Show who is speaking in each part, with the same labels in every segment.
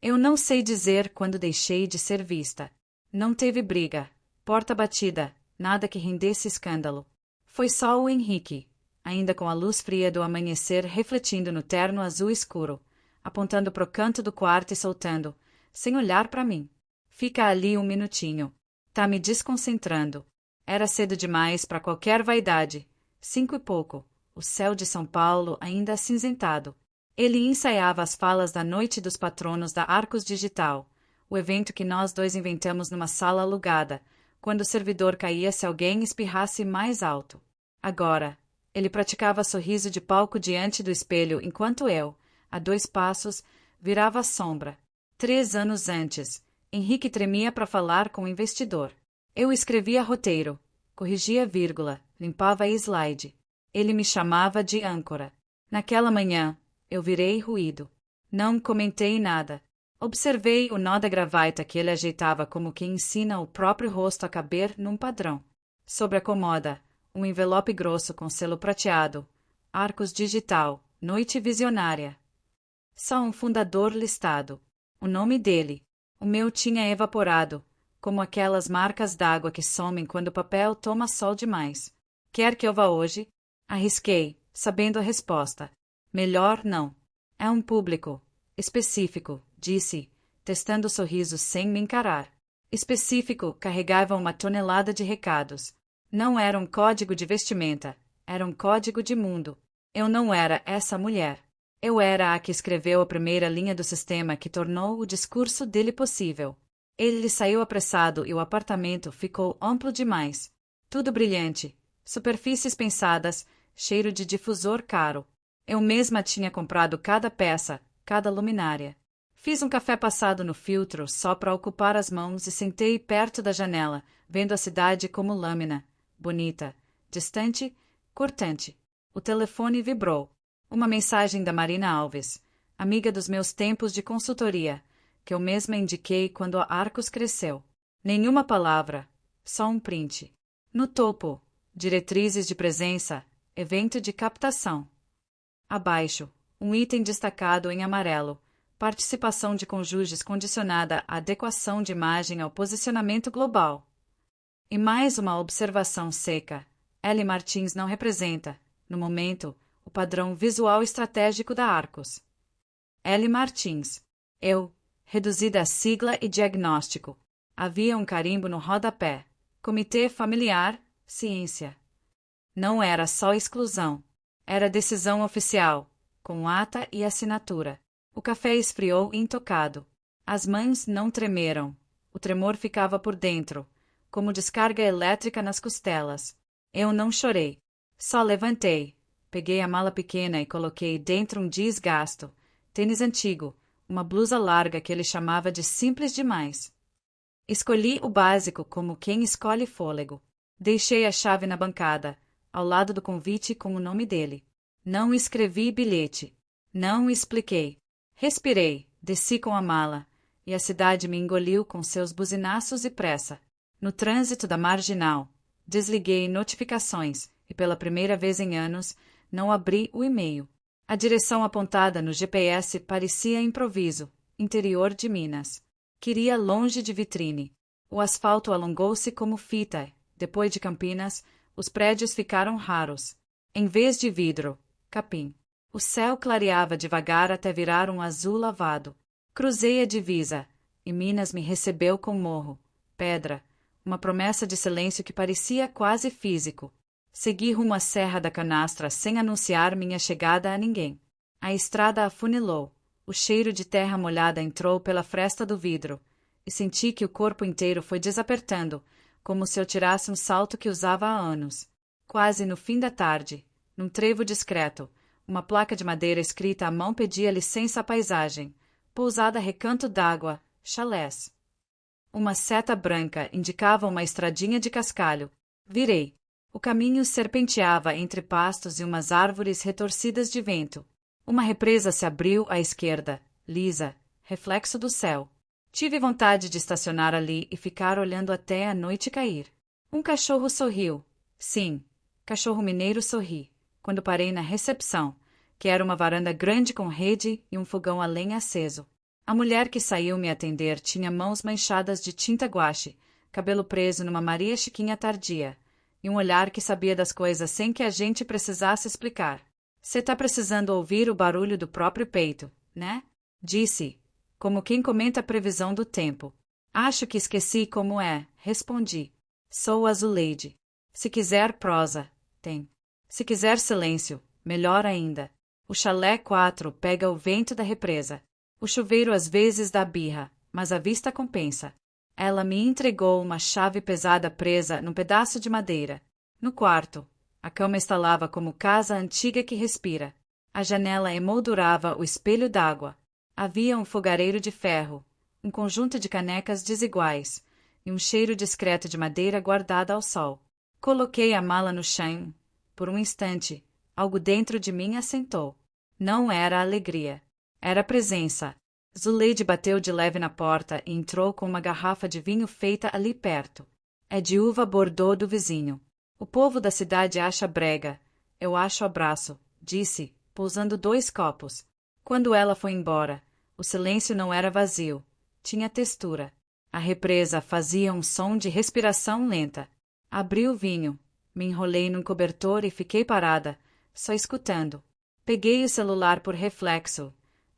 Speaker 1: Eu não sei dizer quando deixei de ser vista. Não teve briga, porta batida, nada que rendesse escândalo. Foi só o Henrique, ainda com a luz fria do amanhecer refletindo no terno azul escuro, apontando pro canto do quarto e soltando, sem olhar para mim. Fica ali um minutinho. Tá me desconcentrando. Era cedo demais para qualquer vaidade. 5 e pouco. O céu de São Paulo ainda acinzentado. Ele ensaiava as falas da Noite dos Patronos da Arcos Digital, o evento que nós dois inventamos numa sala alugada, quando o servidor caía se alguém espirrasse mais alto. Agora, ele praticava sorriso de palco diante do espelho enquanto eu, a 2 passos, virava a sombra. 3 anos antes, Henrique tremia para falar com o investidor. Eu escrevia roteiro, corrigia vírgula, limpava slide. Ele me chamava de âncora. Naquela manhã, eu virei ruído. Não comentei nada. Observei o nó da gravata que ele ajeitava como quem ensina o próprio rosto a caber num padrão. Sobre a comoda, um envelope grosso com selo prateado. Arcos Digital, Noite Visionária. Só um fundador listado. O nome dele. O meu tinha evaporado, como aquelas marcas d'água que somem quando o papel toma sol demais. Quer que eu vá hoje? Arrisquei, sabendo a resposta. Melhor não. É um público. Específico, disse, testando o sorriso sem me encarar. Específico carregava uma tonelada de recados. Não era um código de vestimenta, era um código de mundo. Eu não era essa mulher. Eu era a que escreveu a primeira linha do sistema que tornou o discurso dele possível. Ele saiu apressado e o apartamento ficou amplo demais. Tudo brilhante, superfícies pensadas, cheiro de difusor caro. Eu mesma tinha comprado cada peça, cada luminária. Fiz um café passado no filtro só para ocupar as mãos e sentei perto da janela, vendo a cidade como lâmina. Bonita, distante, cortante. O telefone vibrou. Uma mensagem da Marina Alves, amiga dos meus tempos de consultoria, que eu mesma indiquei quando a Arcos cresceu. Nenhuma palavra, só um print. No topo, diretrizes de presença, evento de captação. Abaixo, um item destacado em amarelo, participação de cônjuges condicionada à adequação de imagem ao posicionamento global. E mais uma observação seca. L. Martins não representa, no momento, o padrão visual estratégico da Arcos. L. Martins. Eu, reduzida a sigla e diagnóstico. Havia um carimbo no rodapé. Comitê Familiar, Ciência. Não era só exclusão. Era decisão oficial, com ata e assinatura. O café esfriou intocado. As mãos não tremeram. O tremor ficava por dentro, como descarga elétrica nas costelas. Eu não chorei. Só levantei. Peguei a mala pequena e coloquei dentro um jeans gasto, tênis antigo, uma blusa larga que ele chamava de simples demais. Escolhi o básico como quem escolhe fôlego. Deixei a chave na bancada, ao lado do convite com o nome dele. Não escrevi bilhete. Não expliquei. Respirei, desci com a mala, e a cidade me engoliu com seus buzinaços e pressa. No trânsito da Marginal, desliguei notificações e pela primeira vez em anos, não abri o e-mail. A direção apontada no GPS parecia improviso, interior de Minas. Queria longe de vitrine. O asfalto alongou-se como fita. Depois de Campinas, os prédios ficaram raros. Em vez de vidro, capim. O céu clareava devagar até virar um azul lavado. Cruzei a divisa, e Minas me recebeu com morro, pedra, uma promessa de silêncio que parecia quase físico. Segui rumo à Serra da Canastra sem anunciar minha chegada a ninguém. A estrada afunilou. O cheiro de terra molhada entrou pela fresta do vidro, e senti que o corpo inteiro foi desapertando, como se eu tirasse um salto que usava há anos. Quase no fim da tarde, num trevo discreto, uma placa de madeira escrita à mão pedia licença à paisagem. Pousada Recanto d'Água, chalés. Uma seta branca indicava uma estradinha de cascalho. Virei. O caminho serpenteava entre pastos e umas árvores retorcidas de vento. Uma represa se abriu à esquerda, lisa, reflexo do céu. Tive vontade de estacionar ali e ficar olhando até a noite cair. Um cachorro sorriu. Sim, cachorro mineiro sorri, quando parei na recepção, que era uma varanda grande com rede e um fogão a lenha aceso. A mulher que saiu me atender tinha mãos manchadas de tinta guache, cabelo preso numa Maria Chiquinha tardia, e um olhar que sabia das coisas sem que a gente precisasse explicar. Cê tá precisando ouvir o barulho do próprio peito, né? Disse, como quem comenta a previsão do tempo. Acho que esqueci como é, respondi. Sou a Zuleide. Se quiser prosa, tem. Se quiser silêncio, melhor ainda. O chalé 4 pega o vento da represa. O chuveiro às vezes dá birra, mas a vista compensa. Ela me entregou uma chave pesada presa num pedaço de madeira. No quarto, a cama estalava como casa antiga que respira. A janela emoldurava o espelho d'água. Havia um fogareiro de ferro, um conjunto de canecas desiguais, e um cheiro discreto de madeira guardada ao sol. Coloquei a mala no chão. Por um instante, algo dentro de mim assentou. Não era alegria. Era presença. Zuleide bateu de leve na porta e entrou com uma garrafa de vinho feita ali perto. É de uva Bordeaux do vizinho. O povo da cidade acha brega. Eu acho abraço, disse, pousando 2 copos. Quando ela foi embora, o silêncio não era vazio. Tinha textura. A represa fazia um som de respiração lenta. Abri o vinho, me enrolei num cobertor e fiquei parada, só escutando. Peguei o celular por reflexo.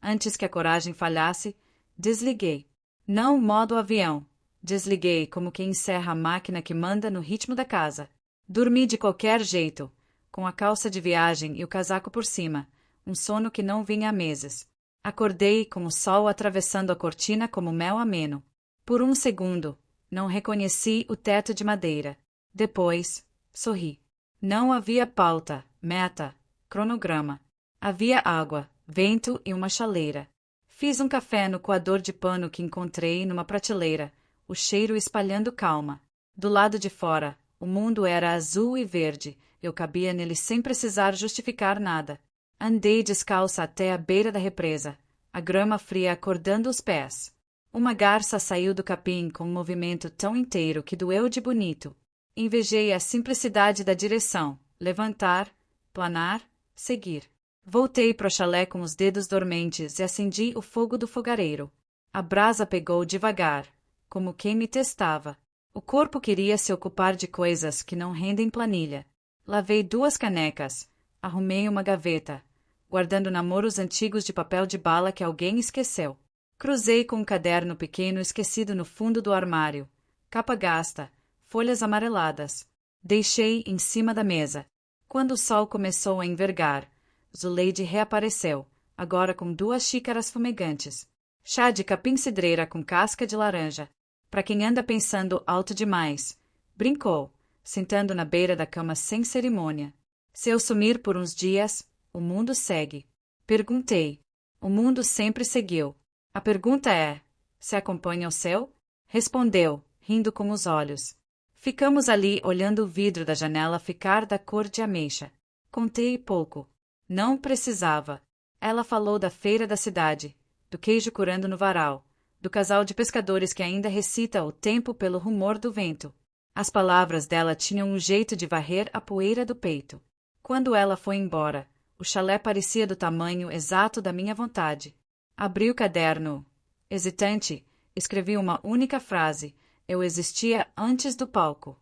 Speaker 1: Antes que a coragem falhasse, desliguei. Não modo avião. Desliguei como quem encerra a máquina que manda no ritmo da casa. Dormi de qualquer jeito, com a calça de viagem e o casaco por cima, um sono que não vinha há meses. Acordei com o sol atravessando a cortina como mel ameno. Por um segundo, não reconheci o teto de madeira. Depois, sorri. Não havia pauta, meta, cronograma. Havia água, vento e uma chaleira. Fiz um café no coador de pano que encontrei numa prateleira, o cheiro espalhando calma. Do lado de fora, o mundo era azul e verde, eu cabia nele sem precisar justificar nada. Andei descalça até a beira da represa, a grama fria acordando os pés. Uma garça saiu do capim com um movimento tão inteiro que doeu de bonito. Invejei a simplicidade da direção, levantar, planar, seguir. Voltei pro chalé com os dedos dormentes e acendi o fogo do fogareiro. A brasa pegou devagar, como quem me testava. O corpo queria se ocupar de coisas que não rendem planilha. Lavei 2 canecas, arrumei uma gaveta, guardando namoros antigos de papel de bala que alguém esqueceu. Cruzei com um caderno pequeno esquecido no fundo do armário. Capa gasta, folhas amareladas. Deixei em cima da mesa. Quando o sol começou a envergar, Zuleide reapareceu, agora com 2 xícaras fumegantes. Chá de capim-cidreira com casca de laranja. Para quem anda pensando alto demais. Brincou, sentando na beira da cama sem cerimônia. Se eu sumir por uns dias, o mundo segue. Perguntei. O mundo sempre seguiu. A pergunta é, se acompanha o seu? Respondeu, rindo com os olhos. Ficamos ali olhando o vidro da janela ficar da cor de ameixa. Contei pouco. Não precisava. Ela falou da feira da cidade, do queijo curando no varal, do casal de pescadores que ainda recita o tempo pelo rumor do vento. As palavras dela tinham um jeito de varrer a poeira do peito. Quando ela foi embora, o chalé parecia do tamanho exato da minha vontade. Abri o caderno. Hesitante, escrevi uma única frase. Eu existia antes do palco.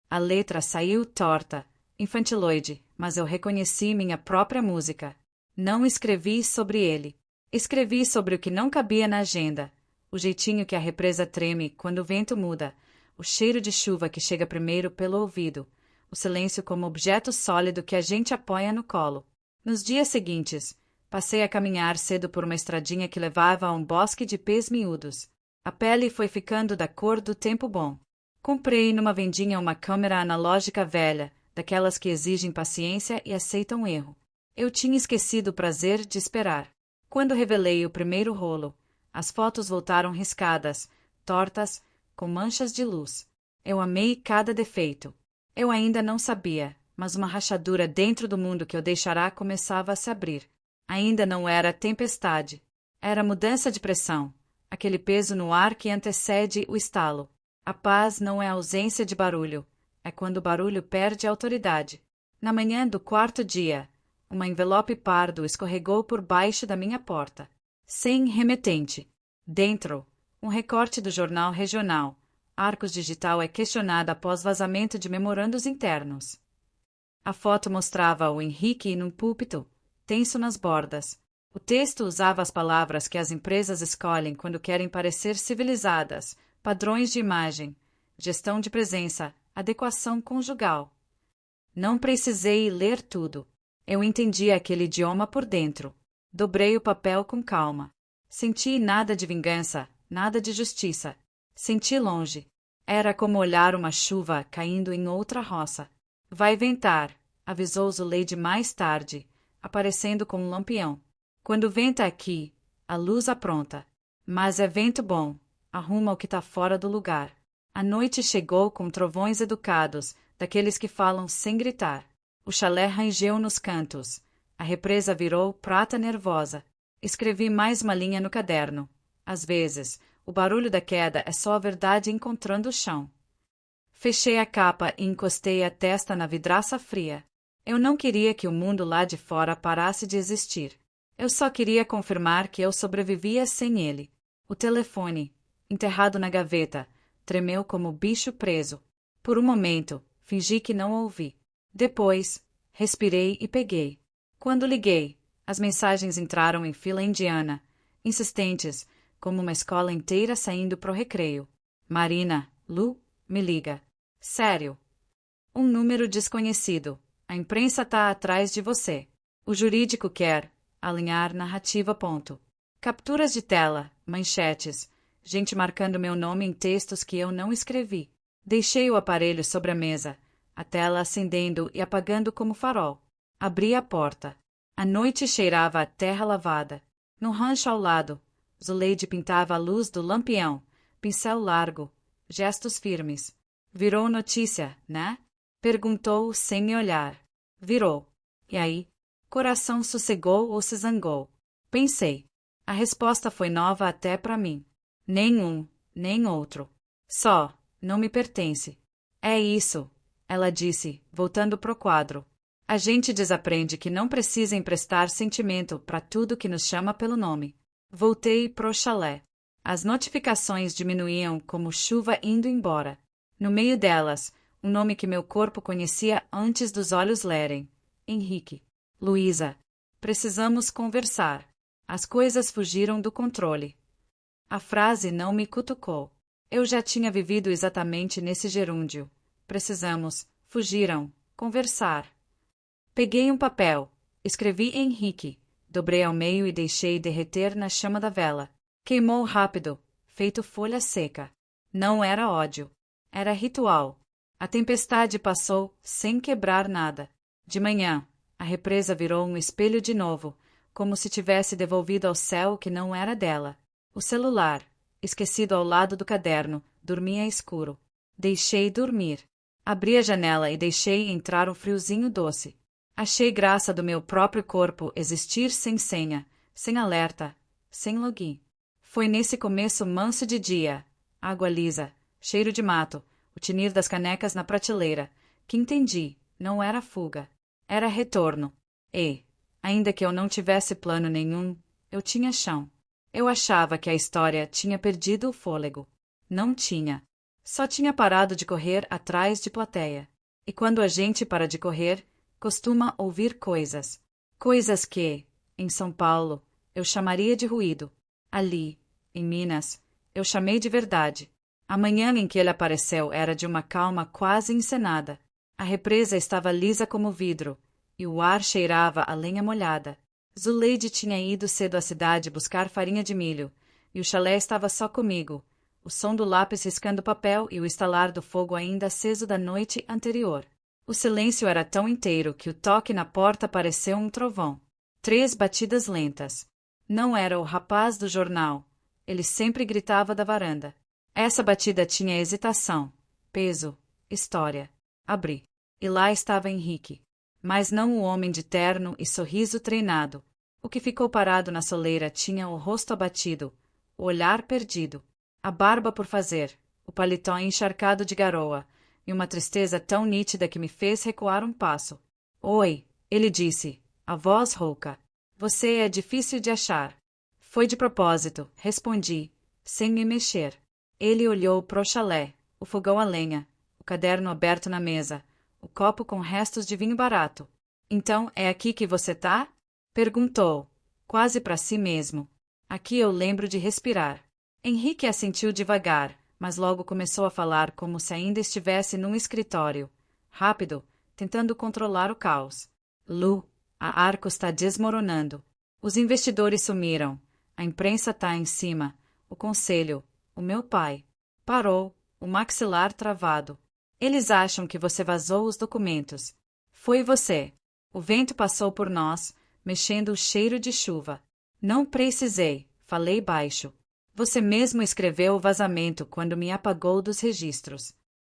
Speaker 1: A letra saiu torta, infantiloide, mas eu reconheci minha própria música. Não escrevi sobre ele. Escrevi sobre o que não cabia na agenda. O jeitinho que a represa treme quando o vento muda. O cheiro de chuva que chega primeiro pelo ouvido. O silêncio como objeto sólido que a gente apoia no colo. Nos dias seguintes, passei a caminhar cedo por uma estradinha que levava a um bosque de pés miúdos. A pele foi ficando da cor do tempo bom. Comprei numa vendinha uma câmera analógica velha, daquelas que exigem paciência e aceitam erro. Eu tinha esquecido o prazer de esperar. Quando revelei o primeiro rolo, as fotos voltaram riscadas, tortas, com manchas de luz. Eu amei cada defeito. Eu ainda não sabia, mas uma rachadura dentro do mundo que eu deixará começava a se abrir. Ainda não era tempestade. Era mudança de pressão, aquele peso no ar que antecede o estalo. A paz não é ausência de barulho, é quando o barulho perde a autoridade. Na manhã do 4º dia, uma envelope pardo escorregou por baixo da minha porta. Sem remetente. Dentro, um recorte do jornal regional. Arcos Digital é questionada após vazamento de memorandos internos. A foto mostrava o Henrique num púlpito, tenso nas bordas. O texto usava as palavras que as empresas escolhem quando querem parecer civilizadas, padrões de imagem, gestão de presença, adequação conjugal. Não precisei ler tudo. Eu entendi aquele idioma por dentro. Dobrei o papel com calma. Senti nada de vingança, nada de justiça. Senti longe. Era como olhar uma chuva caindo em outra roça. Vai ventar, avisou Zuleide mais tarde, aparecendo com um lampião. Quando venta aqui, a luz apronta. Mas é vento bom, arruma o que tá fora do lugar. A noite chegou com trovões educados, daqueles que falam sem gritar. O chalé rangeu nos cantos. A represa virou prata nervosa. Escrevi mais uma linha no caderno. Às vezes, o barulho da queda é só a verdade encontrando o chão. Fechei a capa e encostei a testa na vidraça fria. Eu não queria que o mundo lá de fora parasse de existir. Eu só queria confirmar que eu sobrevivia sem ele. O telefone, enterrado na gaveta, tremeu como bicho preso. Por um momento, fingi que não ouvi. Depois, respirei e peguei. Quando liguei, as mensagens entraram em fila indiana, insistentes, como uma escola inteira saindo pro recreio. Marina, Lu, me liga. Sério. Um número desconhecido. A imprensa tá atrás de você. O jurídico quer alinhar narrativa. Ponto. Capturas de tela, manchetes, gente marcando meu nome em textos que eu não escrevi. Deixei o aparelho sobre a mesa, a tela acendendo e apagando como farol. Abri a porta. A noite cheirava a terra lavada. No rancho ao lado, Zuleide pintava a luz do lampião, pincel largo, gestos firmes. Virou notícia, né? Perguntou sem me olhar. Virou. E aí? Coração sossegou ou se zangou? Pensei. A resposta foi nova até para mim. Nenhum, nem outro. Só, não me pertence. É isso, ela disse, voltando pro quadro. A gente desaprende que não precisa emprestar sentimento para tudo que nos chama pelo nome. Voltei pro chalé. As notificações diminuíam como chuva indo embora. No meio delas, um nome que meu corpo conhecia antes dos olhos lerem. Henrique. Luísa. Precisamos conversar. As coisas fugiram do controle. A frase não me cutucou. Eu já tinha vivido exatamente nesse gerúndio. Precisamos, fugiram, conversar. Peguei um papel, escrevi Henrique, dobrei ao meio e deixei derreter na chama da vela. Queimou rápido, feito folha seca. Não era ódio. Era ritual. A tempestade passou sem quebrar nada. De manhã, a represa virou um espelho de novo, como se tivesse devolvido ao céu o que não era dela. O celular, esquecido ao lado do caderno, dormia escuro. Deixei dormir. Abri a janela e deixei entrar um friozinho doce. Achei graça do meu próprio corpo existir sem senha, sem alerta, sem login. Foi nesse começo manso de dia, água lisa, cheiro de mato, o tinir das canecas na prateleira, que entendi, não era fuga, era retorno. E, ainda que eu não tivesse plano nenhum, eu tinha chão. Eu achava que a história tinha perdido o fôlego. Não tinha. Só tinha parado de correr atrás de plateia. E quando a gente para de correr, costuma ouvir coisas. Coisas que, em São Paulo, eu chamaria de ruído. Ali, em Minas, eu chamei de verdade. A manhã em que ele apareceu era de uma calma quase encenada. A represa estava lisa como vidro, e o ar cheirava a lenha molhada. Zuleide tinha ido cedo à cidade buscar farinha de milho, e o chalé estava só comigo, o som do lápis riscando papel e o estalar do fogo ainda aceso da noite anterior. O silêncio era tão inteiro que o toque na porta pareceu um trovão. 3 batidas lentas. Não era o rapaz do jornal. Ele sempre gritava da varanda. Essa batida tinha hesitação, peso, história. Abri. E lá estava Henrique. Mas não o homem de terno e sorriso treinado. O que ficou parado na soleira tinha o rosto abatido, o olhar perdido, a barba por fazer, o paletó encharcado de garoa, e uma tristeza tão nítida que me fez recuar um passo. Oi, ele disse, a voz rouca. Você é difícil de achar. Foi de propósito, respondi, sem me mexer. Ele olhou pro chalé, o fogão a lenha, o caderno aberto na mesa, o copo com restos de vinho barato. Então, é aqui que você tá? Perguntou, quase para si mesmo. Aqui eu lembro de respirar. Henrique assentiu devagar, mas logo começou a falar como se ainda estivesse num escritório. Rápido, tentando controlar o caos. Lu, a Arcos está desmoronando. Os investidores sumiram. A imprensa tá em cima. O conselho. O meu pai. Parou, o maxilar travado. Eles acham que você vazou os documentos. Foi você. O vento passou por nós, mexendo o cheiro de chuva. Não precisei, falei baixo. Você mesmo escreveu o vazamento quando me apagou dos registros.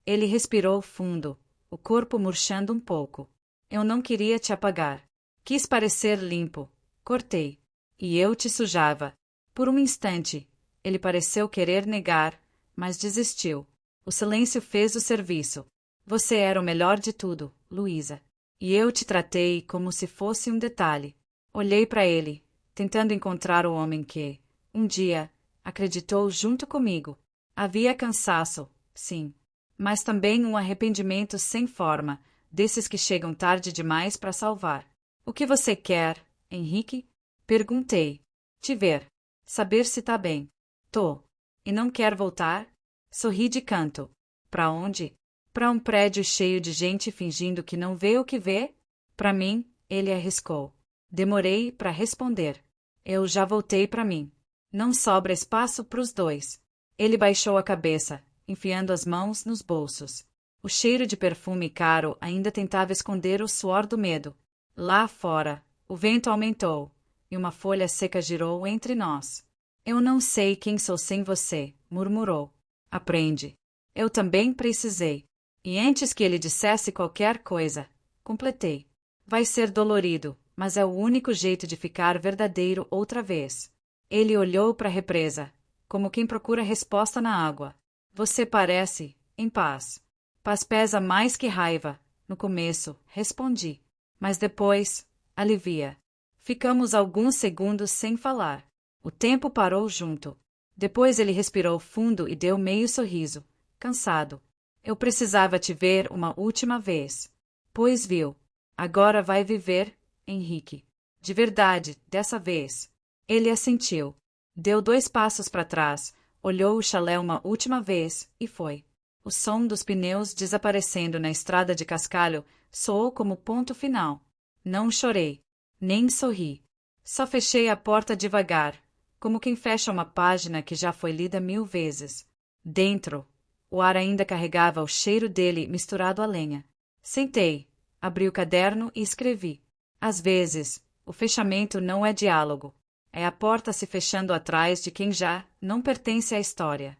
Speaker 1: Ele respirou fundo, o corpo murchando um pouco. Eu não queria te apagar. Quis parecer limpo. Cortei. E eu te sujava. Por um instante, ele pareceu querer negar, mas desistiu. O silêncio fez o serviço. Você era o melhor de tudo, Luísa. E eu te tratei como se fosse um detalhe. Olhei para ele, tentando encontrar o homem que, um dia, acreditou junto comigo. Havia cansaço, sim, mas também um arrependimento sem forma, desses que chegam tarde demais para salvar. O que você quer, Henrique? Perguntei. Te ver. Saber se tá bem. Tô. E não quer voltar? Sorri de canto. Pra onde? Pra um prédio cheio de gente fingindo que não vê o que vê? Pra mim, ele arriscou. Demorei para responder. Eu já voltei para mim. Não sobra espaço pros dois. Ele baixou a cabeça, enfiando as mãos nos bolsos. O cheiro de perfume caro ainda tentava esconder o suor do medo. Lá fora, o vento aumentou, e uma folha seca girou entre nós. Eu não sei quem sou sem você, murmurou. Aprende. Eu também precisei. E antes que ele dissesse qualquer coisa, completei. Vai ser dolorido, mas é o único jeito de ficar verdadeiro outra vez. Ele olhou para a represa, como quem procura resposta na água. Você parece, em paz. Paz pesa mais que raiva. No começo, respondi. Mas depois, alivia. Ficamos alguns segundos sem falar. O tempo parou junto. Depois ele respirou fundo e deu meio sorriso, cansado. Eu precisava te ver uma última vez. Pois viu. Agora vai viver, Henrique. De verdade, dessa vez. Ele assentiu. Deu 2 passos para trás, olhou o chalé uma última vez e foi. O som dos pneus desaparecendo na estrada de cascalho soou como ponto final. Não chorei, nem sorri. Só fechei a porta devagar, como quem fecha uma página que já foi lida 1000 vezes. Dentro, o ar ainda carregava o cheiro dele misturado à lenha. Sentei, abri o caderno e escrevi. Às vezes, o fechamento não é diálogo. É a porta se fechando atrás de quem já não pertence à história.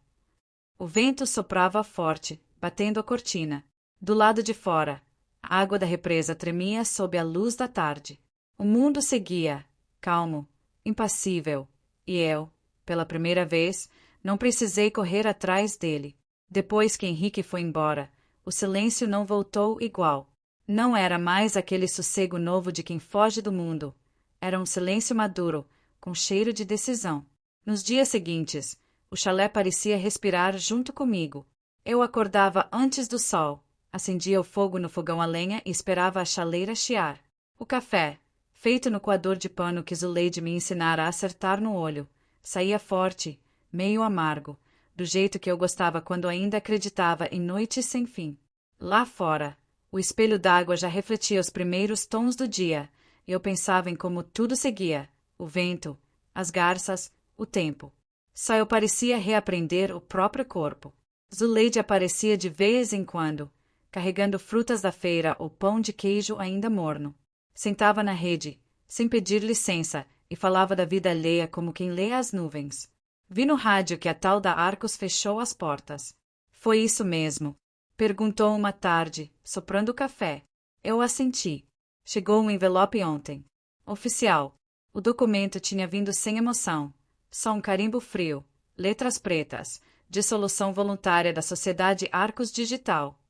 Speaker 1: O vento soprava forte, batendo a cortina. Do lado de fora, a água da represa tremia sob a luz da tarde. O mundo seguia, calmo, impassível, e eu, pela primeira vez, não precisei correr atrás dele. Depois que Henrique foi embora, o silêncio não voltou igual. Não era mais aquele sossego novo de quem foge do mundo. Era um silêncio maduro, com cheiro de decisão. Nos dias seguintes, o chalé parecia respirar junto comigo. Eu acordava antes do sol, acendia o fogo no fogão a lenha e esperava a chaleira chiar. O café, feito no coador de pano que Zuleide me ensinara a acertar no olho, saía forte, meio amargo, do jeito que eu gostava quando ainda acreditava em noites sem fim. Lá fora, o espelho d'água já refletia os primeiros tons do dia, e eu pensava em como tudo seguia, o vento, as garças, o tempo. Só eu parecia reaprender o próprio corpo. Zuleide aparecia de vez em quando, carregando frutas da feira ou pão de queijo ainda morno. Sentava na rede, sem pedir licença, e falava da vida alheia como quem lê as nuvens. Vi no rádio que a tal da Arcos fechou as portas. Foi isso mesmo? Perguntou uma tarde, soprando café. Eu assenti. Chegou um envelope ontem. Oficial. O documento tinha vindo sem emoção. Só um carimbo frio, letras pretas, dissolução voluntária da Sociedade Arcos Digital.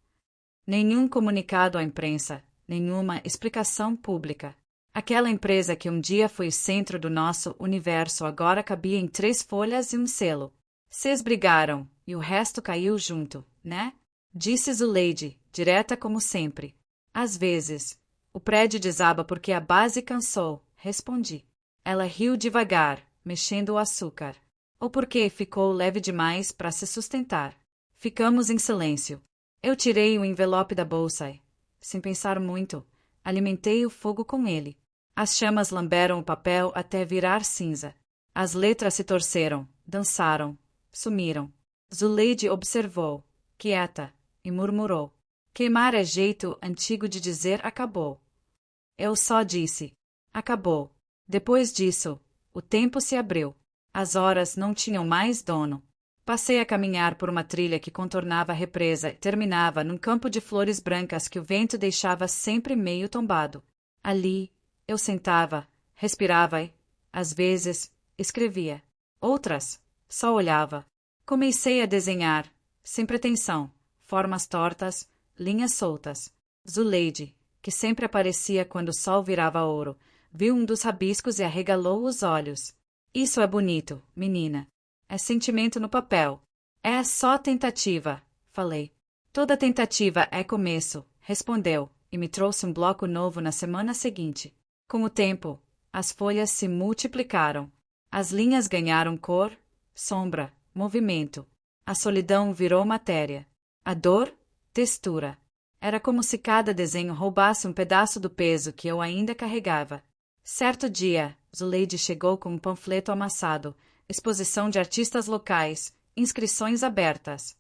Speaker 1: Nenhum comunicado à imprensa, nenhuma explicação pública. Aquela empresa que um dia foi o centro do nosso universo agora cabia em 3 folhas e um selo. Cês brigaram, e o resto caiu junto, né? Disse Zuleide, direta como sempre. Às vezes. O prédio desaba porque a base cansou, respondi. Ela riu devagar, mexendo o açúcar. Ou porque ficou leve demais para se sustentar. Ficamos em silêncio. Eu tirei o envelope da bolsa e, sem pensar muito, alimentei o fogo com ele. As chamas lamberam o papel até virar cinza. As letras se torceram, dançaram, sumiram. Zuleide observou, quieta, e murmurou. Queimar é jeito antigo de dizer acabou. Eu só disse. Acabou. Depois disso, o tempo se abriu. As horas não tinham mais dono. Passei a caminhar por uma trilha que contornava a represa e terminava num campo de flores brancas que o vento deixava sempre meio tombado. Ali, eu sentava, respirava e, às vezes, escrevia. Outras, só olhava. Comecei a desenhar, sem pretensão, formas tortas, linhas soltas. Zuleide, que sempre aparecia quando o sol virava ouro, viu um dos rabiscos e arregalou os olhos. Isso é bonito, menina. É sentimento no papel. É só tentativa, falei. Toda tentativa é começo, respondeu, e me trouxe um bloco novo na semana seguinte. Com o tempo, as folhas se multiplicaram. As linhas ganharam cor, sombra, movimento. A solidão virou matéria. A dor, textura. Era como se cada desenho roubasse um pedaço do peso que eu ainda carregava. Certo dia, Zuleide chegou com um panfleto amassado, exposição de artistas locais, inscrições abertas.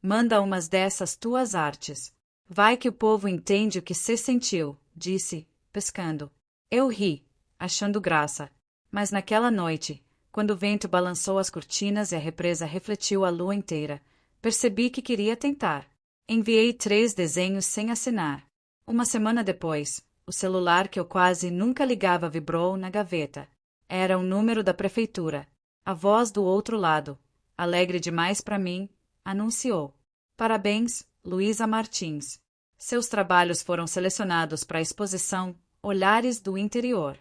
Speaker 1: Manda umas dessas tuas artes. Vai que o povo entende o que cê sentiu, disse, pescando. Eu ri, achando graça. Mas naquela noite, quando o vento balançou as cortinas e a represa refletiu a lua inteira, percebi que queria tentar. Enviei 3 desenhos sem assinar. Uma semana depois, o celular que eu quase nunca ligava vibrou na gaveta. Era um número da prefeitura. A voz do outro lado, alegre demais para mim, anunciou. Parabéns, Luísa Martins. Seus trabalhos foram selecionados para a exposição Olhares do Interior.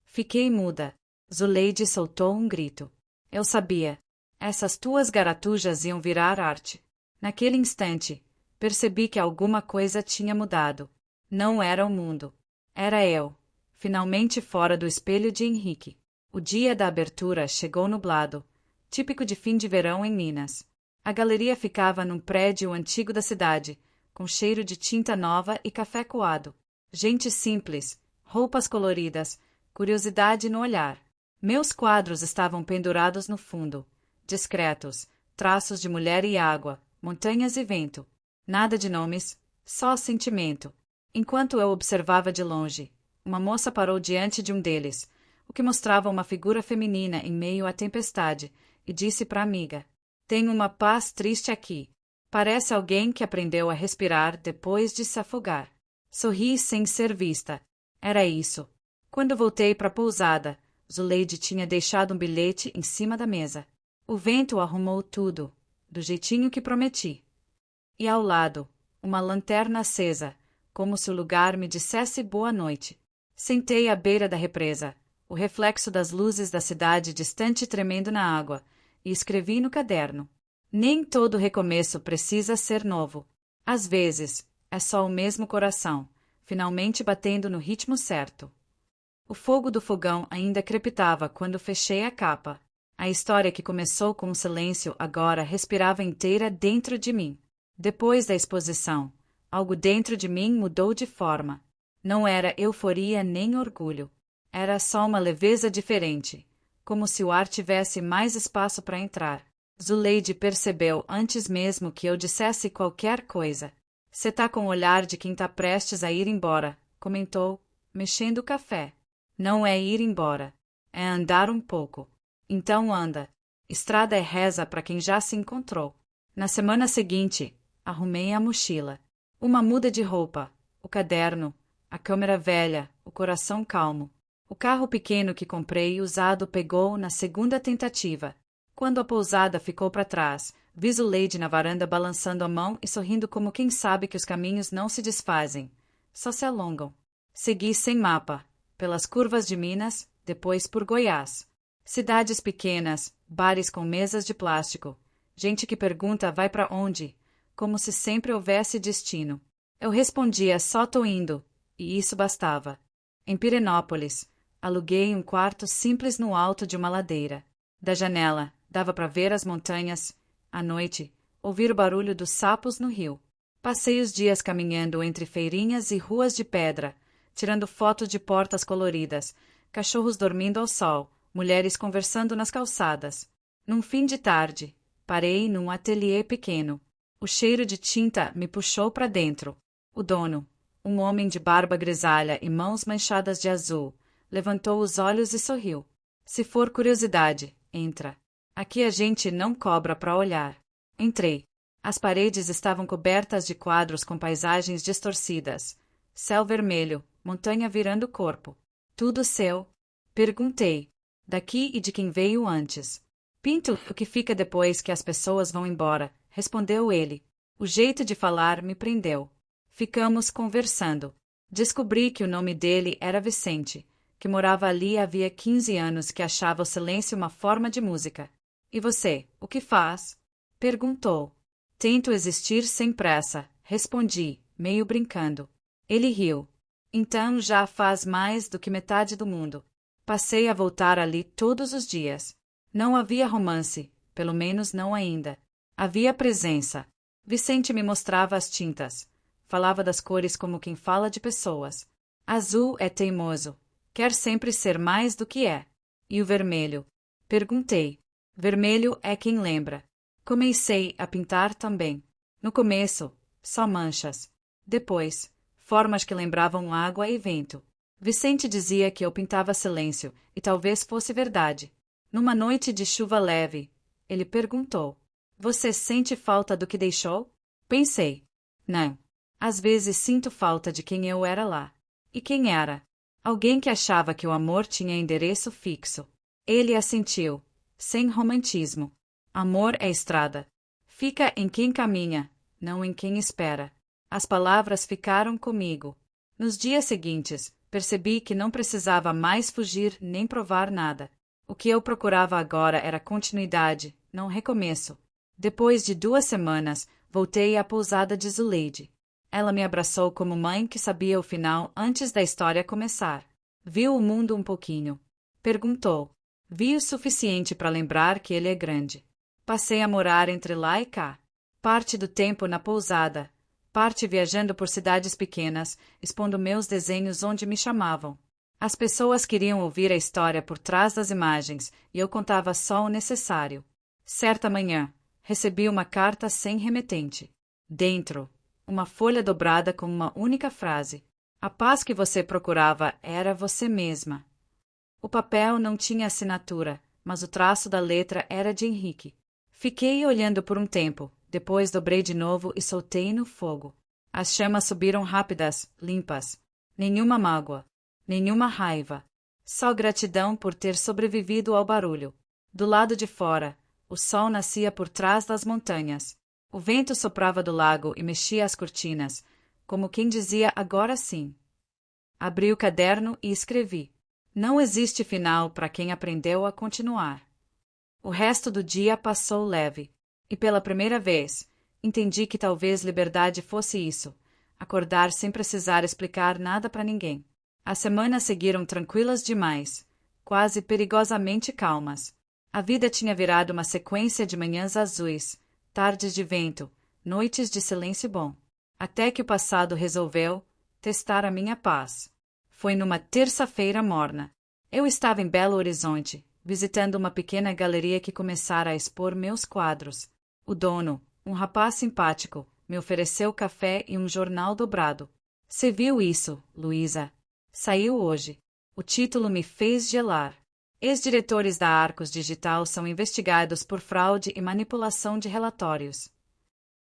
Speaker 1: Fiquei muda. Zuleide soltou um grito. Eu sabia. Essas tuas garatujas iam virar arte. Naquele instante, percebi que alguma coisa tinha mudado. Não era o mundo. Era eu, finalmente fora do espelho de Henrique. O dia da abertura chegou nublado, típico de fim de verão em Minas. A galeria ficava num prédio antigo da cidade, com cheiro de tinta nova e café coado. Gente simples, roupas coloridas, curiosidade no olhar. Meus quadros estavam pendurados no fundo, discretos, traços de mulher e água, montanhas e vento. Nada de nomes, só sentimento. Enquanto eu observava de longe, uma moça parou diante de um deles, o que mostrava uma figura feminina em meio à tempestade, e disse para a amiga: Tem uma paz triste aqui. Parece alguém que aprendeu a respirar depois de se afogar. Sorri sem ser vista. Era isso. Quando voltei para a pousada, Zuleide tinha deixado um bilhete em cima da mesa. O vento arrumou tudo, do jeitinho que prometi. E ao lado, uma lanterna acesa, como se o lugar me dissesse boa noite. Sentei à beira da represa, o reflexo das luzes da cidade distante tremendo na água, e escrevi no caderno. Nem todo recomeço precisa ser novo. Às vezes, é só o mesmo coração, finalmente batendo no ritmo certo. O fogo do fogão ainda crepitava quando fechei a capa. A história que começou com um silêncio agora respirava inteira dentro de mim. Depois da exposição, algo dentro de mim mudou de forma. Não era euforia nem orgulho. Era só uma leveza diferente, como se o ar tivesse mais espaço para entrar. Zuleide percebeu antes mesmo que eu dissesse qualquer coisa. Cê tá com o olhar de quem tá prestes a ir embora, comentou, mexendo o café. Não é ir embora, é andar um pouco. Então anda. Estrada é reza para quem já se encontrou. Na semana seguinte, arrumei a mochila. Uma muda de roupa, o caderno, a câmera velha, o coração calmo. O carro pequeno que comprei usado pegou na segunda tentativa. Quando a pousada ficou para trás, vi Zuleide na varanda balançando a mão e sorrindo como quem sabe que os caminhos não se desfazem, só se alongam. Segui sem mapa, pelas curvas de Minas, depois por Goiás. Cidades pequenas, bares com mesas de plástico, gente que pergunta vai para onde, como se sempre houvesse destino. Eu respondia só tô indo, e isso bastava. Em Pirenópolis, aluguei um quarto simples no alto de uma ladeira. Da janela, dava para ver as montanhas. À noite, ouvir o barulho dos sapos no rio. Passei os dias caminhando entre feirinhas e ruas de pedra, tirando fotos de portas coloridas, cachorros dormindo ao sol, mulheres conversando nas calçadas. Num fim de tarde, parei num ateliê pequeno. O cheiro de tinta me puxou para dentro. O dono, um homem de barba grisalha e mãos manchadas de azul, levantou os olhos e sorriu. Se for curiosidade, entra. Aqui a gente não cobra para olhar. Entrei. As paredes estavam cobertas de quadros com paisagens distorcidas. Céu vermelho, montanha virando corpo. Tudo seu? Perguntei. Daqui e de quem veio antes. Pinto o que fica depois que as pessoas vão embora, respondeu ele. O jeito de falar me prendeu. Ficamos conversando. Descobri que o nome dele era Vicente, que morava ali havia 15 anos, que achava o silêncio uma forma de música. E você, o que faz? Perguntou. Tento existir sem pressa, respondi, meio brincando. Ele riu. Então já faz mais do que metade do mundo. Passei a voltar ali todos os dias. Não havia romance, pelo menos não ainda. Havia presença. Vicente me mostrava as tintas. Falava das cores como quem fala de pessoas. Azul é teimoso. Quer sempre ser mais do que é. E o vermelho? Perguntei. Vermelho é quem lembra. Comecei a pintar também. No começo, só manchas. Depois, formas que lembravam água e vento. Vicente dizia que eu pintava silêncio, e talvez fosse verdade. Numa noite de chuva leve, ele perguntou: Você sente falta do que deixou? Pensei. Não. Às vezes sinto falta de quem eu era lá. E quem era? Alguém que achava que o amor tinha endereço fixo. Ele assentiu, sem romantismo. Amor é estrada. Fica em quem caminha, não em quem espera. As palavras ficaram comigo. Nos dias seguintes, percebi que não precisava mais fugir nem provar nada. O que eu procurava agora era continuidade, não recomeço. Depois de 2 semanas, voltei à pousada de Zuleide. Ela me abraçou como mãe que sabia o final antes da história começar. Viu o mundo um pouquinho. Perguntou. Vi o suficiente para lembrar que ele é grande. Passei a morar entre lá e cá. Parte do tempo na pousada, parte viajando por cidades pequenas, expondo meus desenhos onde me chamavam. As pessoas queriam ouvir a história por trás das imagens, e eu contava só o necessário. Certa manhã, recebi uma carta sem remetente. Dentro, uma folha dobrada com uma única frase. A paz que você procurava era você mesma. O papel não tinha assinatura, mas o traço da letra era de Henrique. Fiquei olhando por um tempo, depois dobrei de novo e soltei no fogo. As chamas subiram rápidas, limpas. Nenhuma mágoa, nenhuma raiva. Só gratidão por ter sobrevivido ao barulho. Do lado de fora, o sol nascia por trás das montanhas. O vento soprava do lago e mexia as cortinas, como quem dizia agora sim. Abri o caderno e escrevi. Não existe final para quem aprendeu a continuar. O resto do dia passou leve. E pela primeira vez, entendi que talvez liberdade fosse isso. Acordar sem precisar explicar nada para ninguém. As semanas seguiram tranquilas demais, quase perigosamente calmas. A vida tinha virado uma sequência de manhãs azuis, tardes de vento, noites de silêncio bom. Até que o passado resolveu testar a minha paz. Foi numa terça-feira morna. Eu estava em Belo Horizonte, visitando uma pequena galeria que começara a expor meus quadros. O dono, um rapaz simpático, me ofereceu café e um jornal dobrado. Você viu isso, Luísa? Saiu hoje. O título me fez gelar. Ex-diretores da Arcos Digital são investigados por fraude e manipulação de relatórios.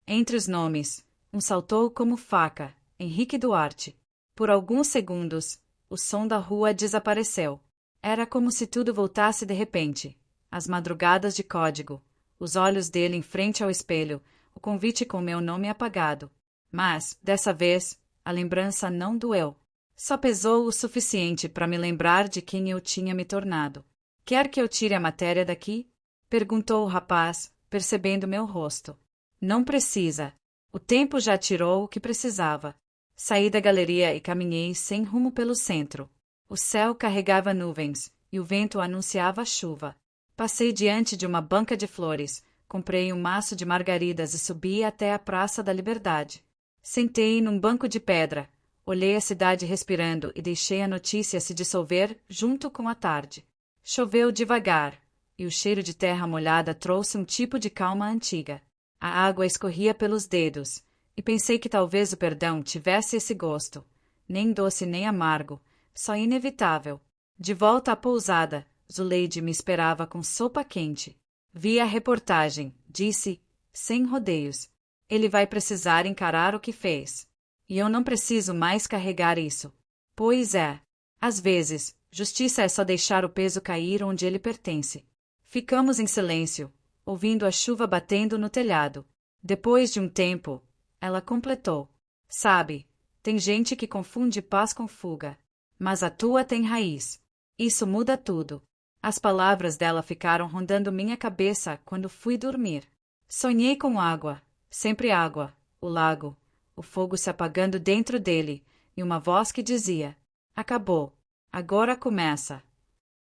Speaker 1: Entre os nomes, um saltou como faca, Henrique Duarte. Por alguns segundos, o som da rua desapareceu. Era como se tudo voltasse de repente. As madrugadas de código, os olhos dele em frente ao espelho, o convite com meu nome apagado. Mas, dessa vez, a lembrança não doeu. Só pesou o suficiente para me lembrar de quem eu tinha me tornado. Quer que eu tire a matéria daqui? Perguntou o rapaz, percebendo meu rosto. Não precisa. O tempo já tirou o que precisava. Saí da galeria e caminhei sem rumo pelo centro. O céu carregava nuvens, e o vento anunciava chuva. Passei diante de uma banca de flores, comprei um maço de margaridas e subi até a Praça da Liberdade. Sentei num banco de pedra, olhei a cidade respirando e deixei a notícia se dissolver junto com a tarde. Choveu devagar, e o cheiro de terra molhada trouxe um tipo de calma antiga. A água escorria pelos dedos, e pensei que talvez o perdão tivesse esse gosto, nem doce nem amargo, só inevitável. De volta à pousada, Zuleide me esperava com sopa quente. Vi a reportagem, disse, sem rodeios. Ele vai precisar encarar o que fez. E eu não preciso mais carregar isso. Pois é. Às vezes, justiça é só deixar o peso cair onde ele pertence. Ficamos em silêncio, ouvindo a chuva batendo no telhado. Depois de um tempo, ela completou. Sabe, tem gente que confunde paz com fuga. Mas a tua tem raiz. Isso muda tudo. As palavras dela ficaram rondando minha cabeça quando fui dormir. Sonhei com água, sempre água, o lago, o fogo se apagando dentro dele, e uma voz que dizia: acabou, agora começa.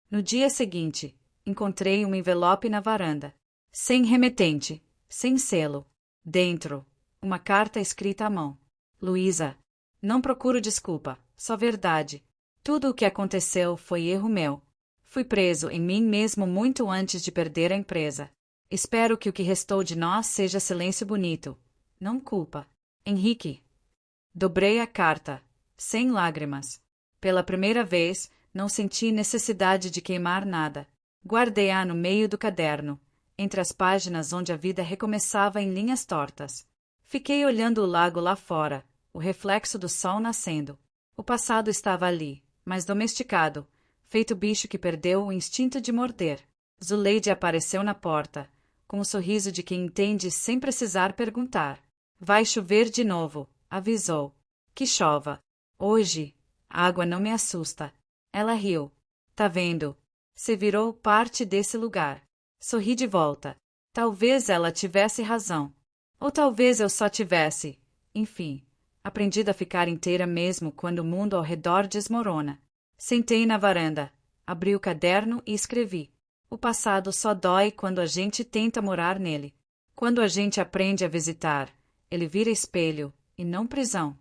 Speaker 1: No dia seguinte, encontrei um envelope na varanda. Sem remetente, sem selo. Dentro, uma carta escrita à mão. Luísa, não procuro desculpa, só verdade. Tudo o que aconteceu foi erro meu. Fui preso em mim mesmo muito antes de perder a empresa. Espero que o que restou de nós seja silêncio bonito, não culpa. Henrique. Dobrei a carta, sem lágrimas. Pela primeira vez, não senti necessidade de queimar nada. Guardei-a no meio do caderno, entre as páginas onde a vida recomeçava em linhas tortas. Fiquei olhando o lago lá fora, o reflexo do sol nascendo. O passado estava ali, mas domesticado, feito bicho que perdeu o instinto de morder. Zuleide apareceu na porta, com o sorriso de quem entende sem precisar perguntar. Vai chover de novo, avisou. Que chova. Hoje, a água não me assusta. Ela riu. Tá vendo? Se virou parte desse lugar. Sorri de volta. Talvez ela tivesse razão. Ou talvez eu só tivesse. Enfim, aprendido a ficar inteira mesmo quando o mundo ao redor desmorona. Sentei na varanda, abri o caderno e escrevi. O passado só dói quando a gente tenta morar nele. Quando a gente aprende a visitar, ele vira espelho, e não prisão.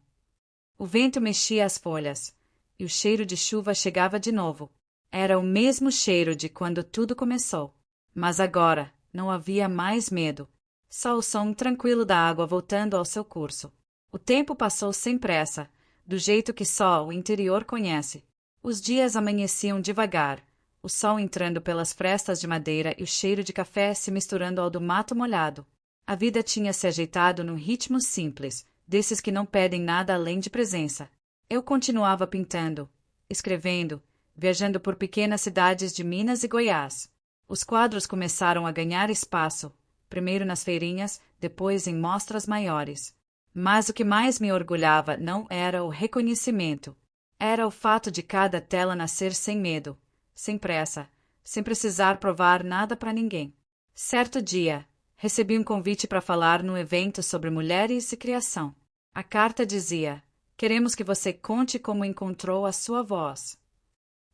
Speaker 1: O vento mexia as folhas, e o cheiro de chuva chegava de novo. Era o mesmo cheiro de quando tudo começou. Mas agora, não havia mais medo. Só o som tranquilo da água voltando ao seu curso. O tempo passou sem pressa, do jeito que só o interior conhece. Os dias amanheciam devagar, o sol entrando pelas frestas de madeira e o cheiro de café se misturando ao do mato molhado. A vida tinha se ajeitado num ritmo simples, desses que não pedem nada além de presença. Eu continuava pintando, escrevendo, viajando por pequenas cidades de Minas e Goiás. Os quadros começaram a ganhar espaço, primeiro nas feirinhas, depois em mostras maiores. Mas o que mais me orgulhava não era o reconhecimento. Era o fato de cada tela nascer sem medo, sem pressa, sem precisar provar nada para ninguém. Certo dia, recebi um convite para falar num evento sobre mulheres e criação. A carta dizia: queremos que você conte como encontrou a sua voz.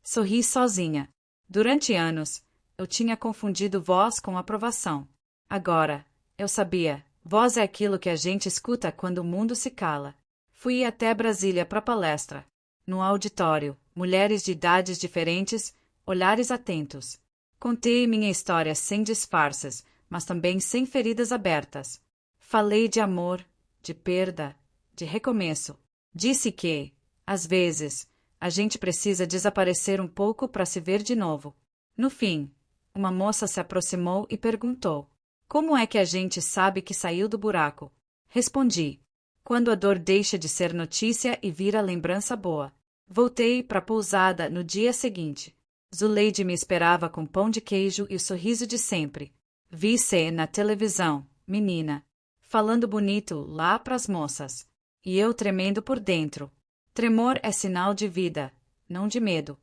Speaker 1: Sorri sozinha. Durante anos, eu tinha confundido voz com aprovação. Agora, eu sabia, voz é aquilo que a gente escuta quando o mundo se cala. Fui até Brasília para palestra. No auditório, mulheres de idades diferentes, olhares atentos. Contei minha história sem disfarces, mas também sem feridas abertas. Falei de amor, de perda, de recomeço. Disse que, às vezes, a gente precisa desaparecer um pouco para se ver de novo. No fim, uma moça se aproximou e perguntou: como é que a gente sabe que saiu do buraco? Respondi: quando a dor deixa de ser notícia e vira lembrança boa. Voltei para a pousada no dia seguinte. Zuleide me esperava com pão de queijo e o sorriso de sempre. Vi-se na televisão, menina, falando bonito lá pras moças. E eu tremendo por dentro. Tremor é sinal de vida, não de medo.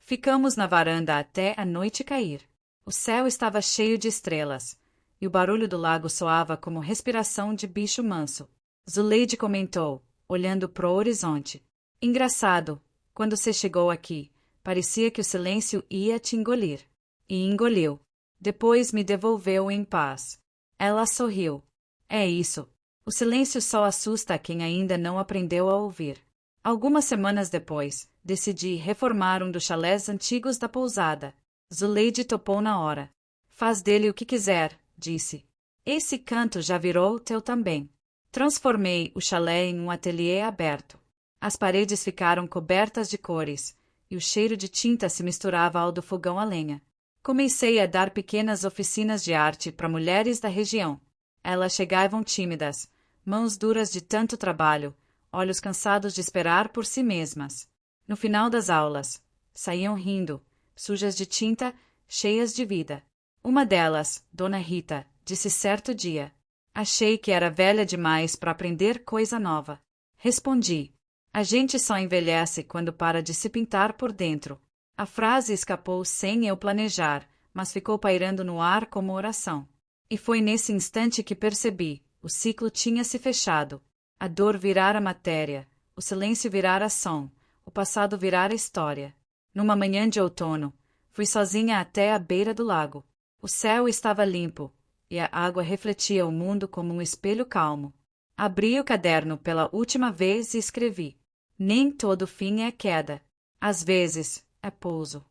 Speaker 1: Ficamos na varanda até a noite cair. O céu estava cheio de estrelas, e o barulho do lago soava como respiração de bicho manso. Zuleide comentou, olhando pro horizonte. Engraçado, quando você chegou aqui, parecia que o silêncio ia te engolir. E engoliu. Depois me devolveu em paz. Ela sorriu. É isso. O silêncio só assusta quem ainda não aprendeu a ouvir. Algumas semanas depois, decidi reformar um dos chalés antigos da pousada. Zuleide topou na hora. Faz dele o que quiser, disse. Esse canto já virou teu também. Transformei o chalé em um ateliê aberto. As paredes ficaram cobertas de cores, e o cheiro de tinta se misturava ao do fogão a lenha. Comecei a dar pequenas oficinas de arte para mulheres da região. Elas chegavam tímidas, mãos duras de tanto trabalho, olhos cansados de esperar por si mesmas. No final das aulas, saíam rindo, sujas de tinta, cheias de vida. Uma delas, Dona Rita, disse certo dia: achei que era velha demais para aprender coisa nova. Respondi: a gente só envelhece quando para de se pintar por dentro. A frase escapou sem eu planejar, mas ficou pairando no ar como oração. E foi nesse instante que percebi: o ciclo tinha se fechado. A dor virara matéria, o silêncio virara som, o passado virara história. Numa manhã de outono, fui sozinha até a beira do lago. O céu estava limpo, e a água refletia o mundo como um espelho calmo. Abri o caderno pela última vez e escrevi: nem todo fim é queda. Às vezes, é pouso.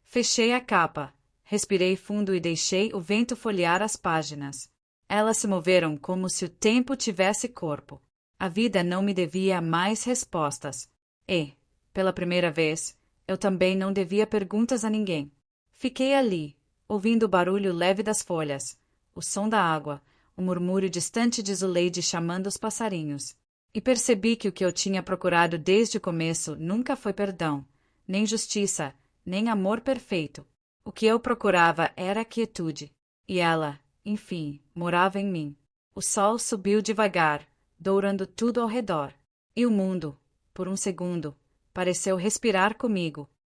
Speaker 1: Fechei a capa, respirei fundo e deixei o vento folhear as páginas. Elas se moveram como se o tempo tivesse corpo. A vida não me devia mais respostas. E, pela primeira vez, eu também não devia perguntas a ninguém. Fiquei ali, ouvindo o barulho leve das folhas, o som da água, o murmúrio distante de Zuleide chamando os passarinhos. E percebi que o que eu tinha procurado desde o começo nunca foi perdão, nem justiça, nem amor perfeito. O que eu procurava era a quietude. E ela, enfim, morava em mim. O sol subiu devagar, dourando tudo ao redor. E o mundo, por um segundo, pareceu respirar comigo.